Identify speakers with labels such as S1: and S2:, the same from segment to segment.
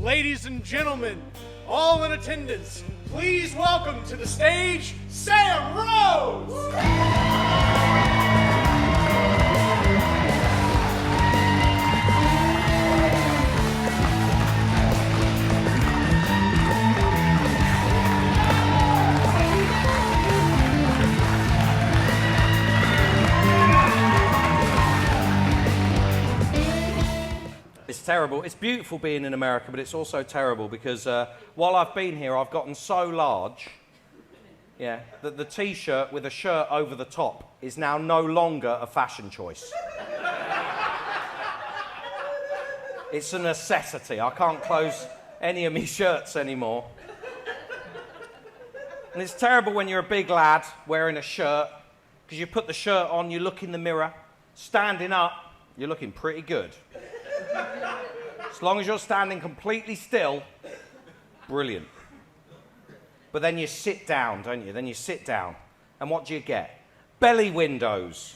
S1: ladies and gentlemen, all in attendance, please welcome to the stage, Sam Rhodes!
S2: It's terrible. It's beautiful being in America, but it's also terrible because while I've been here, I've gotten so large, that the T-shirt with a shirt over the top is now no longer a fashion choice. It's a necessity. I can't close any of my shirts anymore. And it's terrible when you're a big lad wearing a shirt, because you put the shirt on, you look in the mirror, standing up, you're looking pretty good. As long as you're standing completely still, brilliant. But then you sit down, don't you? Then you sit down, and what do you get? Belly windows.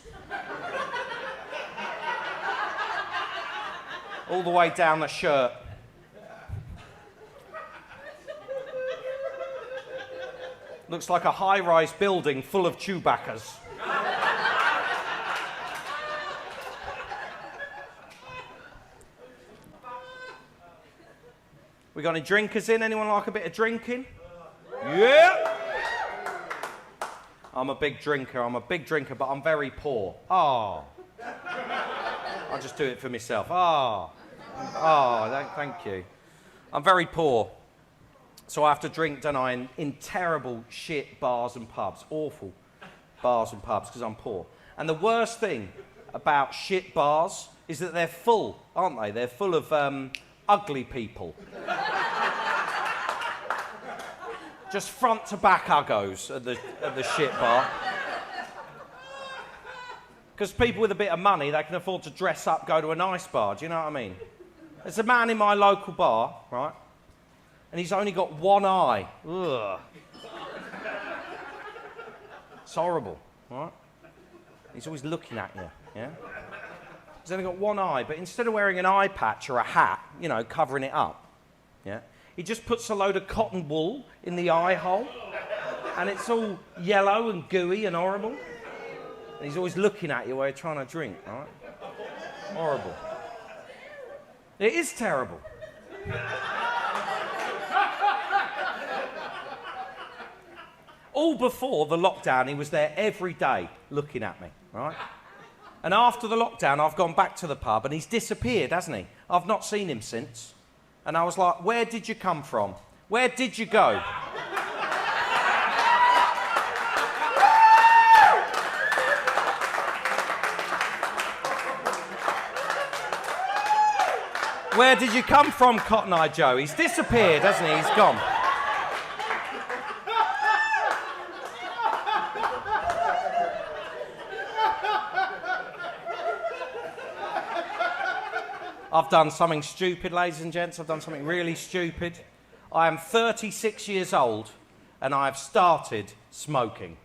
S2: All the way down the shirt. Looks like a high-rise building full of Chewbaccas. We got any drinkers in? Anyone like a bit of drinking? Yeah! I'm a big drinker, but I'm very poor. Oh. I'll just do it for myself. Oh. Oh, thank you. I'm very poor. So I have to drink, don't I, in terrible shit bars and pubs. Awful bars and pubs, because I'm poor. And the worst thing about shit bars is that they're full, aren't they? They're full of ugly people. Just front to back uggos at the shit bar. Because people with a bit of money, they can afford to dress up, go to a nice bar, do you know what I mean? There's a man in my local bar, right? And he's only got one eye. Ugh. It's horrible, right? He's always looking at you, yeah? He's only got one eye, but instead of wearing an eye patch or a hat, you know, covering it up, yeah? He just puts a load of cotton wool in the eye hole, and it's all yellow and gooey and horrible. And he's always looking at you while you're trying to drink, right? Horrible. It is terrible. All before the lockdown, he was there every day looking at me, right? And after the lockdown, I've gone back to the pub, and he's disappeared, hasn't he? I've not seen him since. And I was like, where did you come from? Where did you go? Where did you come from, Cotton Eye Joe? He's disappeared, hasn't he? He's gone. I've done something stupid, ladies and gents. I've done something really stupid. I am 36 years old, and I have started smoking.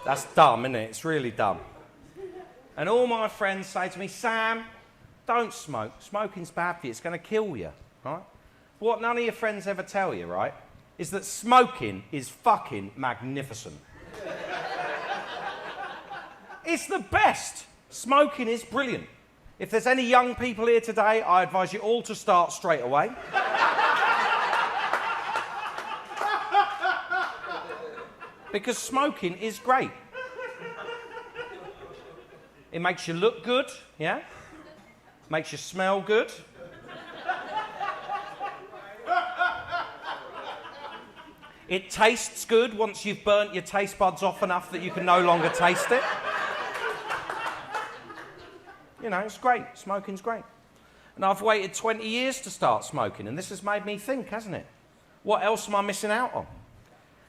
S2: That's dumb, isn't it? It's really dumb. And all my friends say to me, Sam, don't smoke. Smoking's bad for you. It's going to kill you, right? What none of your friends ever tell you, right, is that smoking is fucking magnificent. It's the best. Smoking is brilliant. If there's any young people here today, I advise you all to start straight away. Because smoking is great. It makes you look good, yeah? Makes you smell good. It tastes good once you've burnt your taste buds off enough that you can no longer taste it. You know, it's great. Smoking's great. And I've waited 20 years to start smoking, and this has made me think, hasn't it? What else am I missing out on?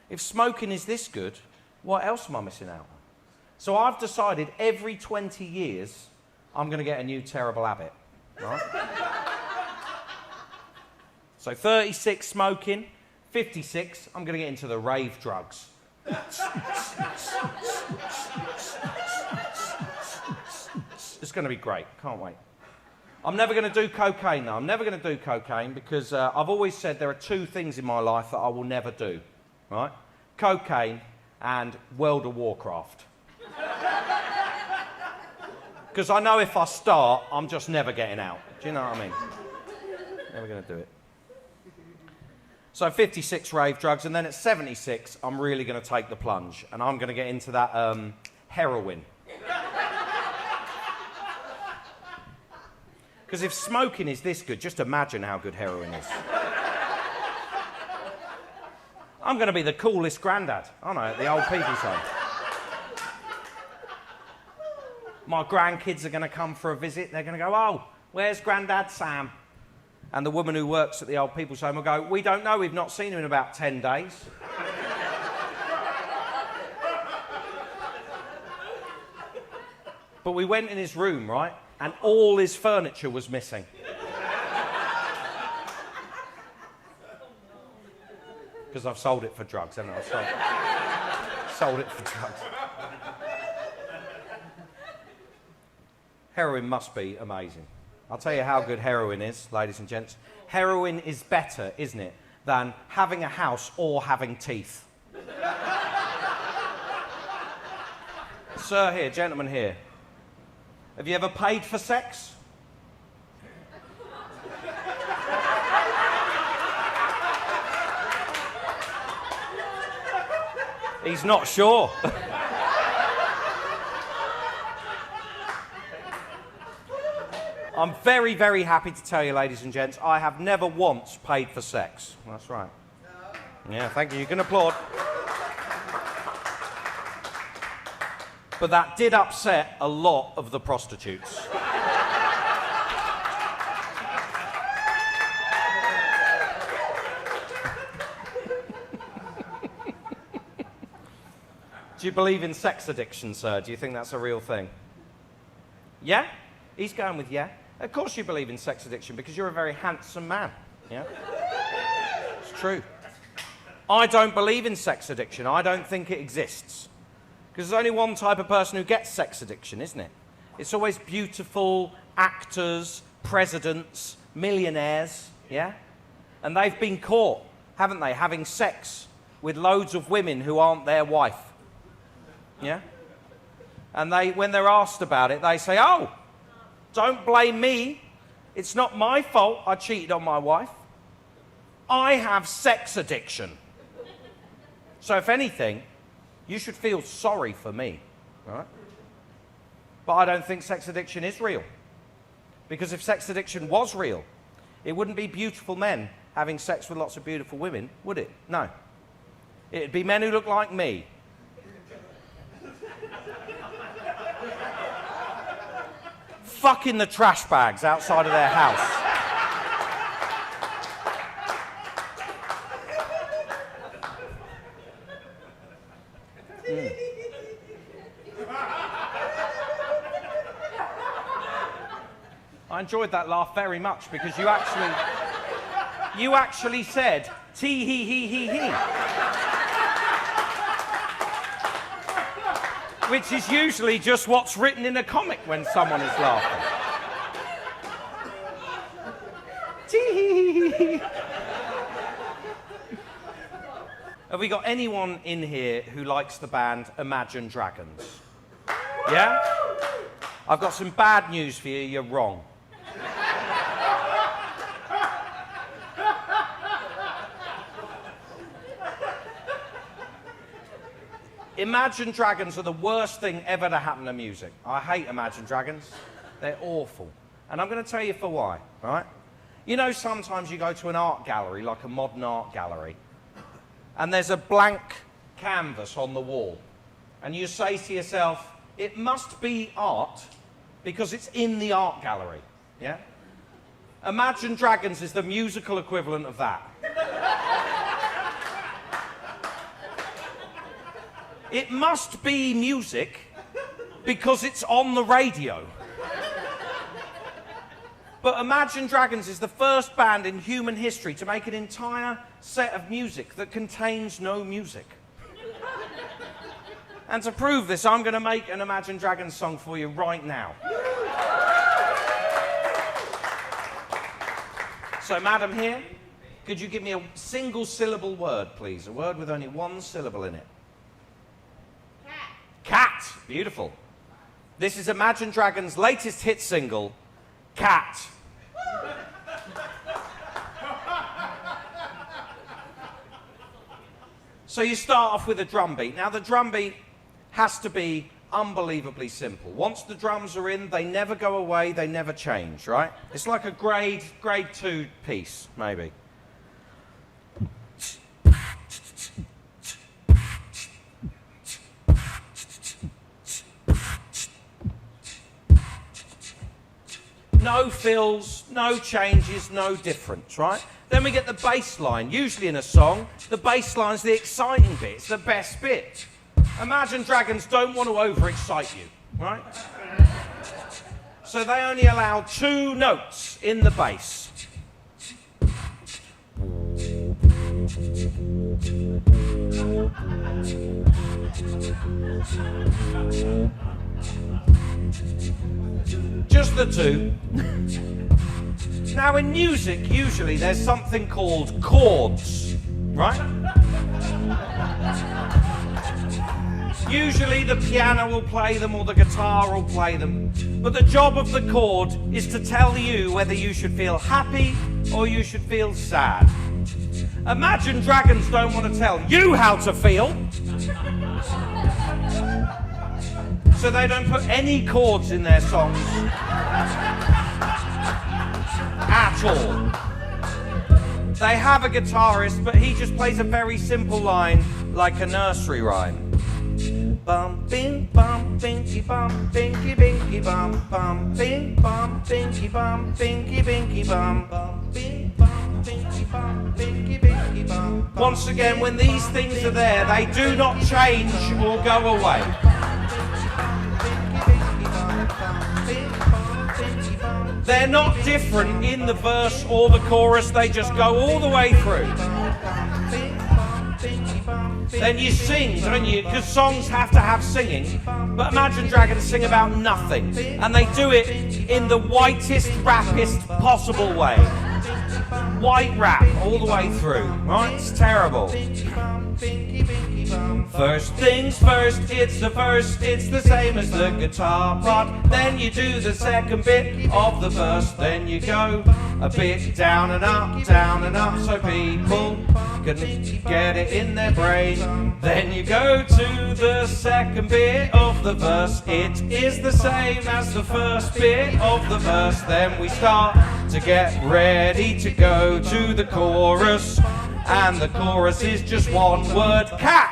S2: If smoking is this good, what else am I missing out on? So I've decided every 20 years, I'm going to get a new terrible habit, right? So 36, smoking. 56, I'm going to get into the rave drugs. It's going to be great. Can't wait. I'm never going to do cocaine, though. I'm never going to do cocaine because I've always said there are two things in my life that I will never do, right? Cocaine and World of Warcraft. Because I know if I start, I'm just never getting out. Do you know what I mean? Never going to do it. So 56 rave drugs, and then at 76, I'm really going to take the plunge, and I'm going to get into that heroin. Because if smoking is this good, just imagine how good heroin is. I'm going to be the coolest granddad, aren't I, at the old people's home. My grandkids are going to come for a visit. They're going to go, oh, where's Grandad Sam? And the woman who works at the old people's home will go, we don't know, we've not seen him in about 10 days. But we went in his room, right? And all his furniture was missing. Because I've sold it for drugs, haven't I? Sold it for drugs. Heroin must be amazing. I'll tell you how good heroin is, ladies and gents. Heroin is better, isn't it, than having a house or having teeth. Sir here, gentleman here. Have you ever paid for sex? He's not sure. I'm very, very happy to tell you, ladies and gents, I have never once paid for sex. That's right. Yeah, thank you. You can applaud. But that did upset a lot of the prostitutes. Do you believe in sex addiction, sir? Do you think that's a real thing? Yeah? He's going with yeah. Of course you believe in sex addiction because you're a very handsome man. Yeah? It's true. I don't believe in sex addiction. I don't think it exists. Because there's only one type of person who gets sex addiction, isn't it? It's always beautiful actors, presidents, millionaires, yeah? And they've been caught, haven't they, having sex with loads of women who aren't their wife. Yeah? And when they're asked about it, they say, oh, don't blame me. It's not my fault I cheated on my wife. I have sex addiction. So if anything, you should feel sorry for me, right? But I don't think sex addiction is real. Because if sex addiction was real, it wouldn't be beautiful men having sex with lots of beautiful women, would it? No. It'd be men who look like me. Fucking the trash bags outside of their house. I enjoyed that laugh very much because you actually said tee hee hee hee hee. Which is usually just what's written in a comic when someone is laughing. Tee hee hee hee. Have we got anyone in here who likes the band Imagine Dragons? Yeah? I've got some bad news for you, you're wrong. Imagine Dragons are the worst thing ever to happen to music. I hate Imagine Dragons. They're awful. And I'm going to tell you for why, right? You know, sometimes you go to an art gallery, like a modern art gallery, and there's a blank canvas on the wall. And you say to yourself, it must be art because it's in the art gallery, yeah? Imagine Dragons is the musical equivalent of that. It must be music because it's on the radio. But Imagine Dragons is the first band in human history to make an entire set of music that contains no music. And to prove this, I'm going to make an Imagine Dragons song for you right now. So, madam here, could you give me a single syllable word, please? A word with only one syllable in it.
S3: Cat.
S2: Cat. Beautiful. This is Imagine Dragons' latest hit single, Cat. So you start off with a drum beat. Now the drum beat has to be unbelievably simple. Once the drums are in, they never go away, they never change, right? It's like a grade 2 piece, maybe. No fills, no changes, no difference, right? Then we get the bass line. Usually in a song, the bass line's the exciting bit. It's the best bit. Imagine Dragons don't want to overexcite you, right? So they only allow 2 notes in the bass. Just the 2. Now in music, usually there's something called chords, right? Usually the piano will play them or the guitar will play them. But the job of the chord is to tell you whether you should feel happy or you should feel sad. Imagine Dragons don't want to tell you how to feel. So they don't put any chords in their songs at all. They have a guitarist, but he just plays a very simple line like a nursery rhyme. Bum bing bum binky bum binky binky bum bum bing bum binky bum binky binky bum bum bing bum binky bum binky binky bum. Once again, when these things are there, they do not change or go away. They're not different in the verse or the chorus, they just go all the way through. Then you sing, don't you? Because songs have to have singing. But Imagine Dragons sing about nothing. And they do it in the whitest, rappest possible way. White rap all the way through, right? It's terrible. First things first, it's the verse, it's the same as the guitar part. Then you do the second bit of the verse, then you go a bit down and up, so people can get it in their brain. Then you go to the second bit of the verse, it is the same as the first bit of the verse. Then we start to get ready to go to the chorus, and the chorus is just one word, cat.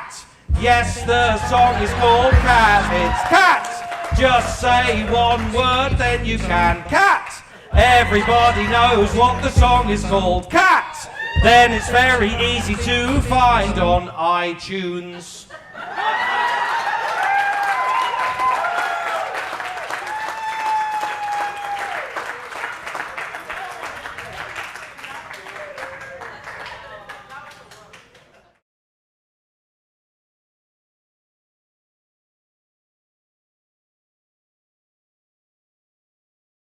S2: Yes, the song is called Cat, it's cat. Just say one word, then you can cat. Everybody knows what the song is called, cat. Then it's very easy to find on iTunes.